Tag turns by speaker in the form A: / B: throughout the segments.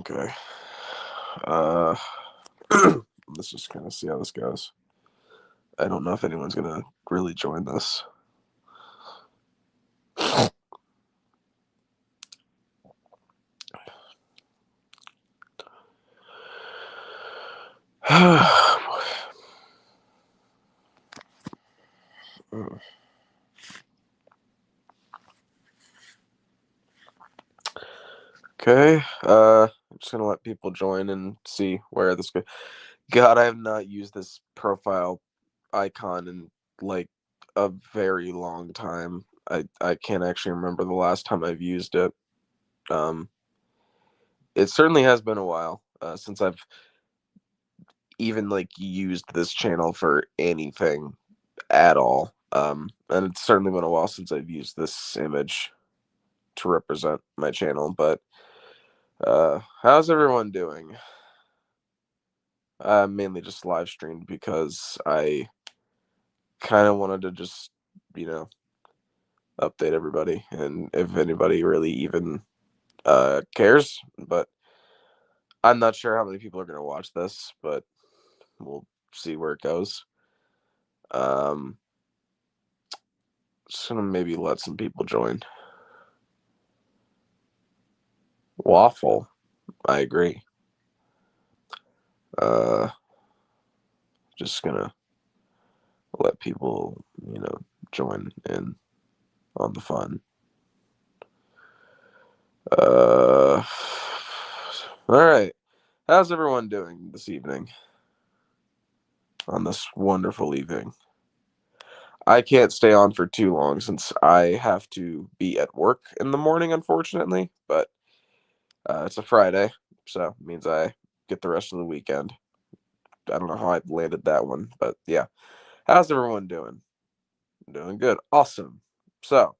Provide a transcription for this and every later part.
A: Okay. Let's just kind of see how this goes. I don't know if anyone's gonna really join this. Okay. I'm just gonna let people join and see where this goes. God, I have not used this profile icon in like a very long time. I can't actually remember the last time I've used it. Um, it certainly has been a while since I've even like used this channel for anything at all. And it's certainly been a while since I've used this image to represent my channel. But how's everyone doing? I mainly just live streamed because I kind of wanted to just, you know, update everybody, and if anybody really even cares. But I'm not sure how many people are gonna watch this, but we'll see where it goes. Um, just gonna maybe let some people join. Waffle, I agree. Uh, just gonna let people, join in on the fun. All right. How's everyone doing this evening? On this wonderful evening. I can't stay on for too long since I have to be at work in the morning, unfortunately. But it's a Friday, so it means I get the rest of the weekend. I don't know how I landed that one, but yeah. How's everyone doing? Doing good. Awesome. So,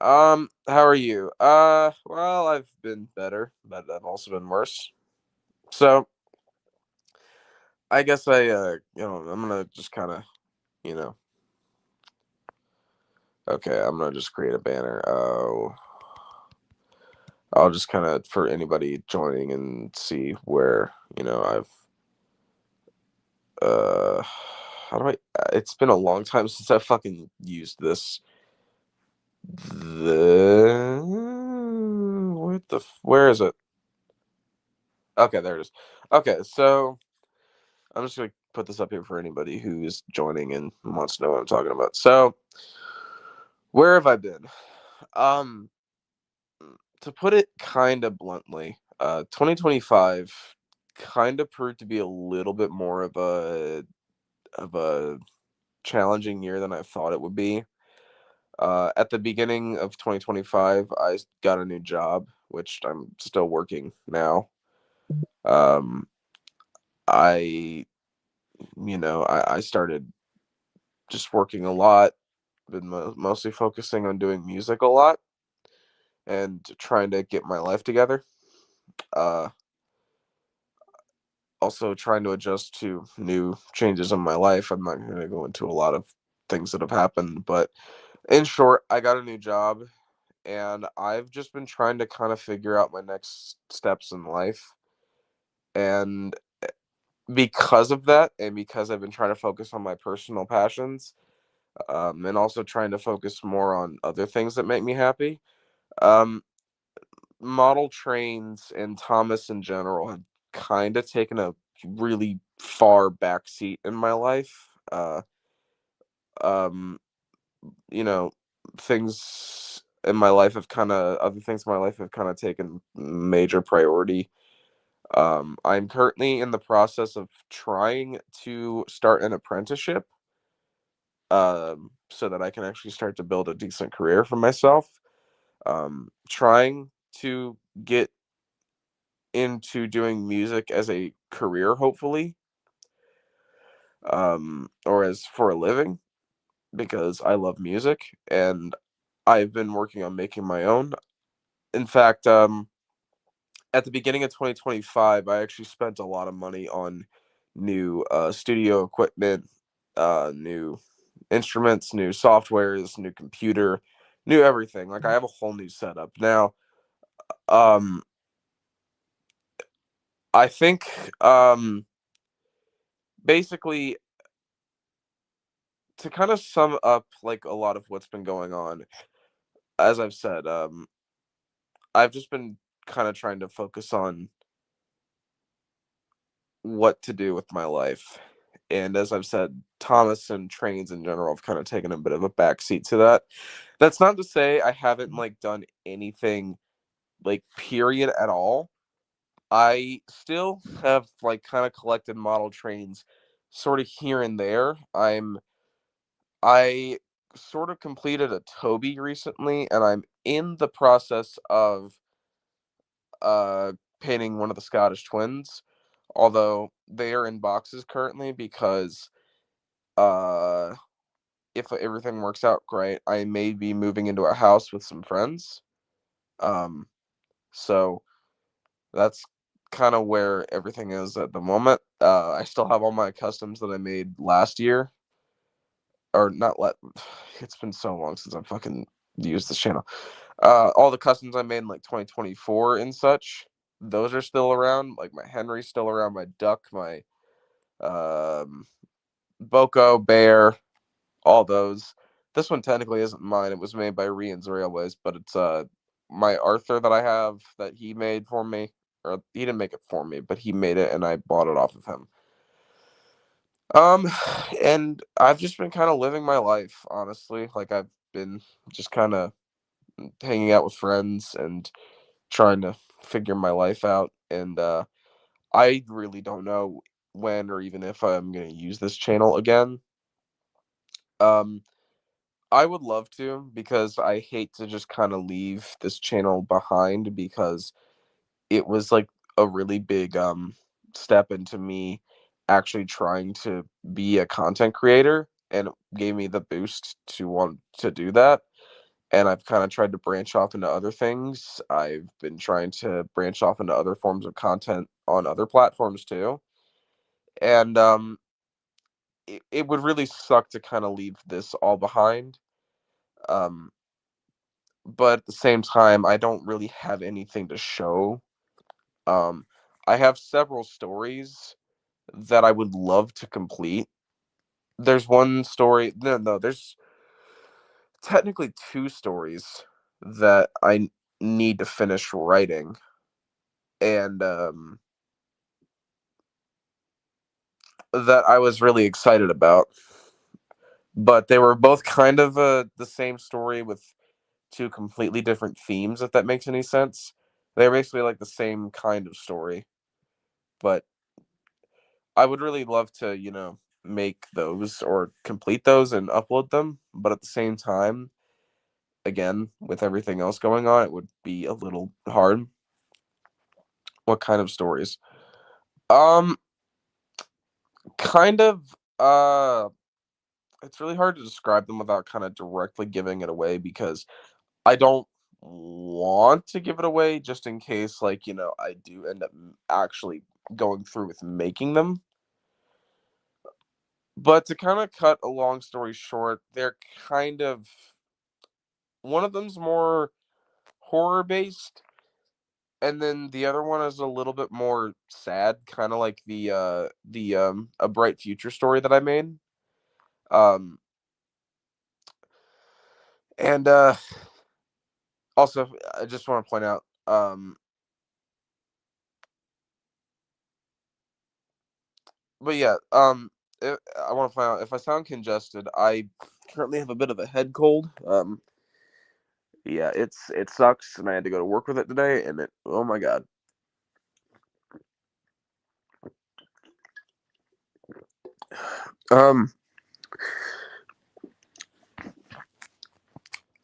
A: how are you? Well, I've been better, but I've also been worse. So, I guess I'm gonna just kind of, you know, okay, I'm gonna just create a banner. Oh, I'll just kind of for anybody joining and see where I've how do I? It's been a long time since I fucking used this. Where is it? Okay, there it is. Okay, so I'm just gonna put this up here for anybody who's joining and wants to know what I'm talking about. So, where have I been? Um, to put it kind of bluntly, 2025 kind of proved to be a little bit more of a challenging year than I thought it would be. At the beginning of 2025, I got a new job, which I'm still working now. Um, I, I started just working a lot, been mostly focusing on doing music a lot and trying to get my life together. Uh, Also trying to adjust to new changes in my life. I'm not going to go into a lot of things that have happened, but in short, I got a new job and I've just been trying to kind of figure out my next steps in life. And because of that, and because I've been trying to focus on my personal passions, and also trying to focus more on other things that make me happy, um, model trains and Thomas in general have kind of taken a really far backseat in my life. Um, you know, things in my life have kind of other things in my life have kind of taken major priority. I'm currently in the process of trying to start an apprenticeship, so that I can actually start to build a decent career for myself. Trying to get into doing music as a career, hopefully, or as for a living, because I love music and I've been working on making my own. In fact, at the beginning of 2025, I actually spent a lot of money on new studio equipment, new instruments, new softwares, new computer, new everything. Like I have a whole new setup now. Um, I think basically to kind of sum up like a lot of what's been going on, as I've said, I've just been kind of trying to focus on what to do with my life. And as I've said, Thomas and trains in general have kind of taken a bit of a backseat to that. That's not to say I haven't like done anything like period at all. I still have like kind of collected model trains sort of here and there. I sort of completed a Toby recently and I'm in the process of uh painting one of the Scottish twins, although they are in boxes currently because uh if everything works out great, I may be moving into a house with some friends. Um so that's kind of where everything is at the moment. I still have all my customs that I made last year, or not let. It's been so long since I fucking used this channel. All the customs I made in like 2024 and such, those are still around. Like my Henry's still around, my duck, my um, Boko bear, all those. This one technically isn't mine. It was made by Rian's Railways, but it's my Arthur that I have that he made for me. Or he didn't make it for me, but he made it and I bought it off of him. Um and I've just been kind of living my life, honestly. Like I've been just kind of hanging out with friends and trying to figure my life out, and I really don't know when or even if I'm going to use this channel again. Um I would love to, because I hate to just kind of leave this channel behind, because it was like a really big step into me actually trying to be a content creator, and it gave me the boost to want to do that. And I've kind of tried to branch off into other things. I've been trying to branch off into other forms of content on other platforms too. And it would really suck to kind of leave this all behind. Um, but at the same time, I don't really have anything to show. Um, I have several stories that I would love to complete. There's one story, no, there's technically two stories that I need to finish writing, and that I was really excited about. But they were both kind of the same story with two completely different themes, if that makes any sense. They're basically like the same kind of story, but I would really love to, make those or complete those and upload them. But at the same time, again, with everything else going on, it would be a little hard. What kind of stories? Um, kind of. It's really hard to describe them without kind of directly giving it away, because I don't want to give it away just in case, like, I do end up actually going through with making them. But to kind of cut a long story short, they're kind of, one of them's more horror based, and then the other one is a little bit more sad, kind of like the A Bright Future story that I made. Um and Also, I just want to point out, but yeah, I want to point out, if I sound congested, I currently have a bit of a head cold. Yeah, it sucks, and I had to go to work with it today, and oh my god. Um,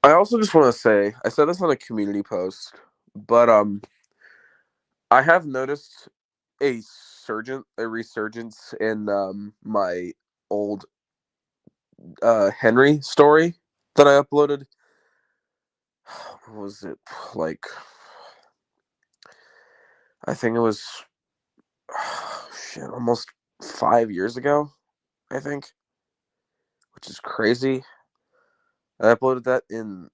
A: I also just want to say, I said this on a community post, but I have noticed a resurgence in my old Henry story that I uploaded. What was it, like? I think it was shit, almost 5 years ago. I think, which is crazy. I uploaded that in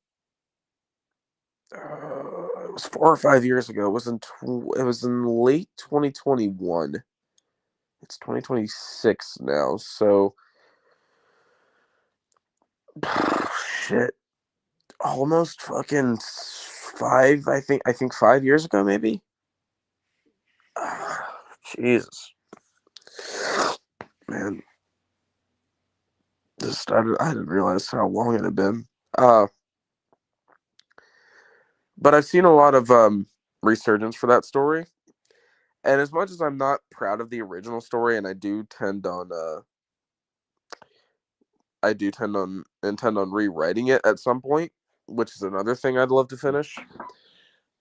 A: was 4 or 5 years ago. It was in late 2021. It's 2026 now, so shit, almost fucking five. I think 5 years ago, maybe. Jesus, man, this started. I didn't realize how long it had been. Uh, but I've seen a lot of resurgence for that story, and as much as I'm not proud of the original story, and I do tend on intend on rewriting it at some point, which is another thing I'd love to finish.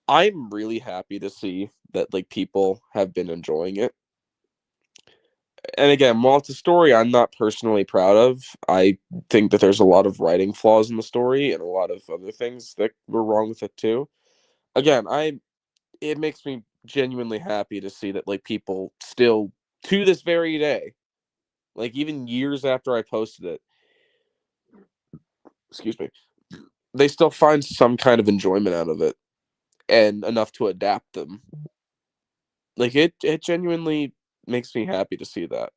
A: I'm really happy to see that like people have been enjoying it. And again, while it's a story I'm not personally proud of, I think that there's a lot of writing flaws in the story and a lot of other things that were wrong with it too. Again, I it makes me genuinely happy to see that like people still to this very day, like even years after I posted it, excuse me, they still find some kind of enjoyment out of it and enough to adapt them. Like it genuinely makes me happy to see that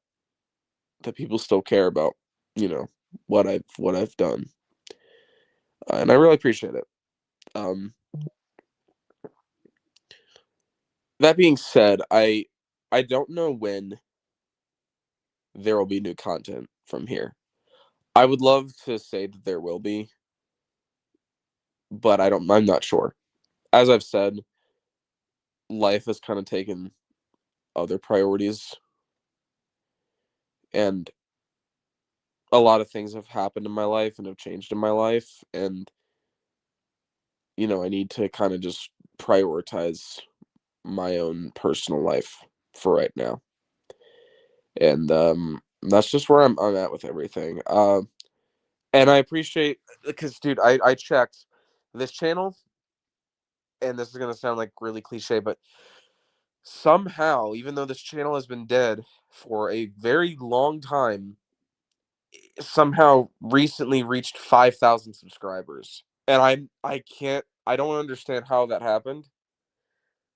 A: people still care about, you know, what I've done. And I really appreciate it. Um that being said, I don't know when there will be new content from here. I would love to say that there will be, but I'm not sure. As I've said, life has kind of taken other priorities and a lot of things have happened in my life and have changed in my life, and I need to kind of just prioritize my own personal life for right now. And that's just where I'm at with everything. And I appreciate because dude, I checked this channel, and this is gonna sound like really cliche, but somehow, even though this channel has been dead for a very long time, somehow recently reached 5,000 subscribers. And I don't understand how that happened.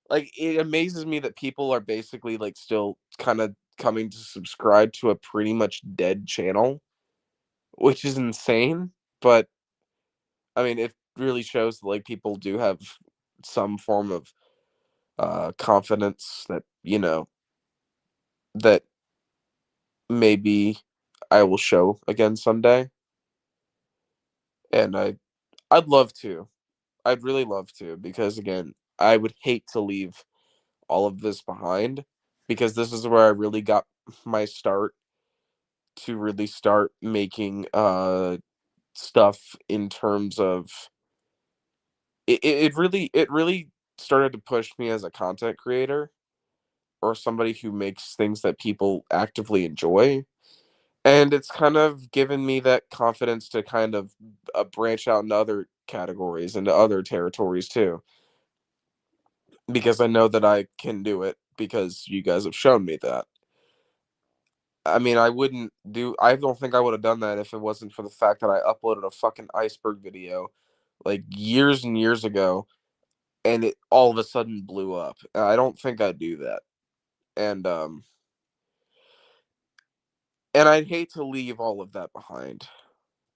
A: Like it amazes me that people are basically like still kind of coming to subscribe to a pretty much dead channel, which is insane, but I mean it really shows that like people do have some form of confidence that, that maybe I will show again someday. And I'd love to. I'd really love to because again, I would hate to leave all of this behind because this is where I really got my start to really start making stuff in terms of it really started to push me as a content creator or somebody who makes things that people actively enjoy. And it's kind of given me that confidence to kind of branch out into other categories, into other territories too, because I know that I can do it because you guys have shown me that. I mean, I don't think I would have done that if it wasn't for the fact that I uploaded a fucking iceberg video like years and years ago and it all of a sudden blew up. I don't think I'd do that. And I'd hate to leave all of that behind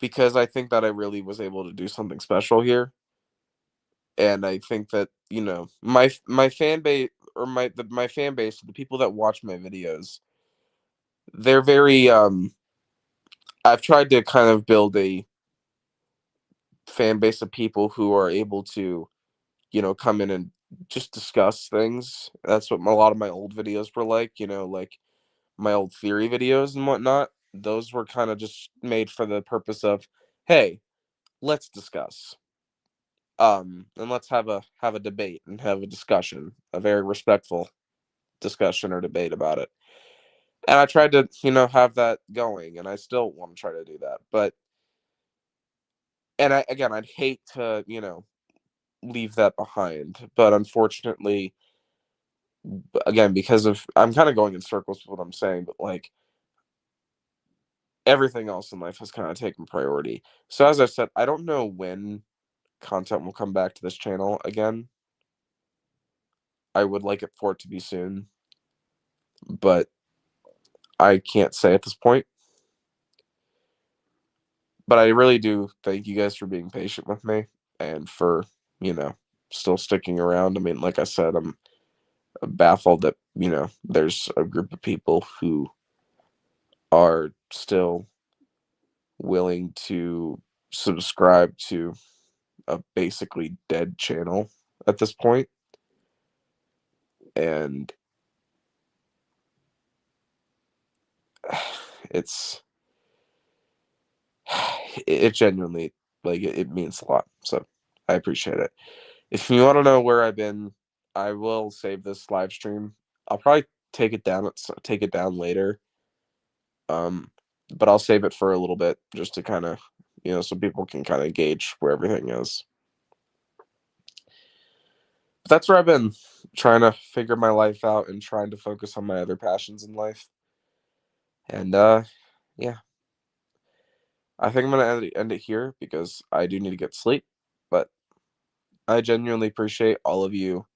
A: because I think that I really was able to do something special here. And I think that, my fan base or my fan base, the people that watch my videos, they're very I've tried to kind of build a fan base of people who are able to, come in and just discuss things. That's what a lot of my old videos were like, like my old theory videos and whatnot. Those were kind of just made for the purpose of, hey, let's discuss. And let's have a debate and have a discussion, a very respectful discussion or debate about it. And I tried to, have that going, and I still want to try to do that. But and I'd hate to, leave that behind. But unfortunately, again, because of I'm kind of going in circles with what I'm saying, but like everything else in life has kind of taken priority. So as I said, I don't know when content will come back to this channel again. I would like it for it to be soon, but I can't say at this point. But I really do thank you guys for being patient with me and for, still sticking around. I mean, like I said, I'm baffled that, there's a group of people who are still willing to subscribe to a basically dead channel at this point. And it's it genuinely, like, it means a lot. So I appreciate it. If you want to know where I've been, I will save this live stream. I'll probably take it down later. But I'll save it for a little bit just to kind of, so people can kind of gauge where everything is. But that's where I've been, trying to figure my life out and trying to focus on my other passions in life. And yeah, I think I'm gonna end it here because I do need to get sleep. But I genuinely appreciate all of you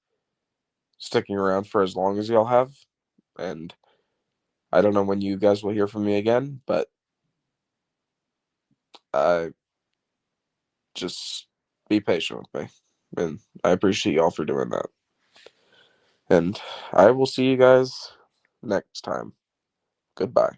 A: sticking around for as long as y'all have. And I don't know when you guys will hear from me again, but just be patient with me. And I appreciate y'all for doing that. And I will see you guys next time. Goodbye.